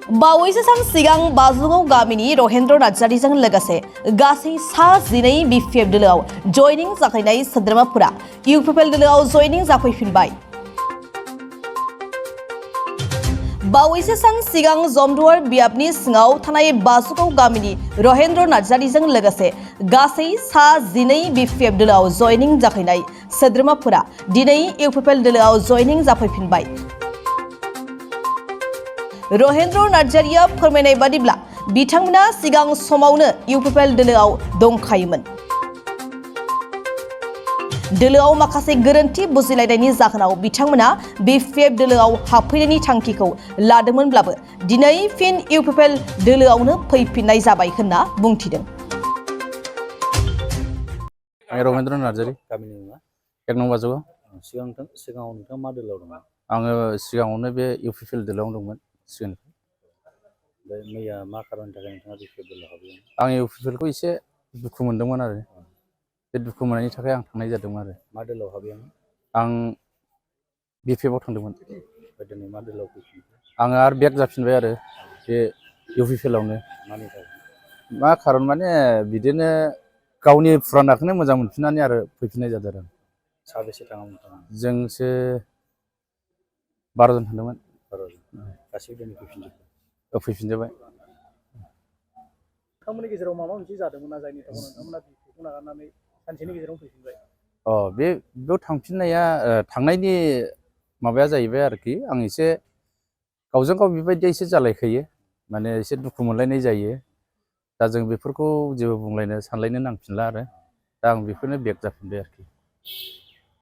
बावैसो सान सिगां बाजुगाव गामिनि रहेन्द्र नार्जारीजों लोगोसे गासै सा 12 बिपिएफ दोलोआव जयनिं जाफैनाय सोद्रोमाफोरा इउपिपिएल दोलोआव जयनिं जाफैफिनबाय। बावैसो सान सिगां जमदुवार बियाबनि सिङाव थानाय बाजुगाव गामिनि रहेन्द्र नार्जारीजों लोगोसे गासै सा 12 बिपिएफ दोलोआव जयनिं जाफैनाय सोद्रोमाफोरा दिनै इउपिपिएल दोलोआव जयनिं जाफैफिनबाय। रहेन्द्र नार्जारीया फोरमायनाय बादिब्ला बिथांमोना सिगां समावनो इउपिपिएल दोलोआव दंखायोमोन। दोलोआव माखासे गोरोन्थि बुजिलायनायनि जाहोनाव बिथांमोना बिपिएफ दोलोआव हाबफैनायनि थांखिखौ लादोंमोनब्लाबो दिनै फिन इउपिपिएल दोलोआवनो फैफिननाय जाबाय होनना बुंथिदों। रहेन्द्र नार्जारी गामिनि मुङा एक नं बाजुगाव। सिगाङाव नोंथाङा मा दोलोआव दंमोन? आङो सिगाङावनो बे इउपिपिएल दोलोआवनो दंमोन सिगांनिफ्राय। मैया मा खारननि थाखाय नोंथाङा बिपिएफ दोलोआव हाबदोंमोन? आं इउपिपिएलखौ एसे दुखु मोनदोंमोन आरो बे दुखु मोननायनि थाखाय आं थांनाय जादोंमोन आरो। मा दोलोआव हाबदोंमोन? आं बिपिएफआव थांदोंमोन। दिनै मा दोलोआव फैफिनखो? आङो आरो बेक जाफिनबाय आरो बे इउपिपिएलआवनो। मानि थाखाय? मा खारन माने बिदिनो गावनि फुरानाखौनो मोजां मोनफिननानै आरो फैफिननाय जादों आरो। साबेसे थाङामोन नोंथाङा? जोंसो 12 जन थांदोंमोन। 12 जन। गासैबो दिनै फैफिनजोब्बाय? फैफिनजोब्बाय। नोंथांमोननि गेजेराव माबा मोनसे जादोंमोन ना जायनि थाखाय नोंथांमोना बिपिएफखौ नागारनानै सानसेनि गेजेराव फैफिनबाय? बेयाव थांफिननाया थांनायनि माबाया जाहैबाय आरोखि आं एसे गावजों गाव बेबायदि एसे जालायखायो माने एसे दुखु मोनलायनाय जायो। दा जों बेफोरखौ जेबो बुंलायनो सानलायनो नांफिनला आरो दा आं बेखौनो बेक जाफिनबाय आरोखि।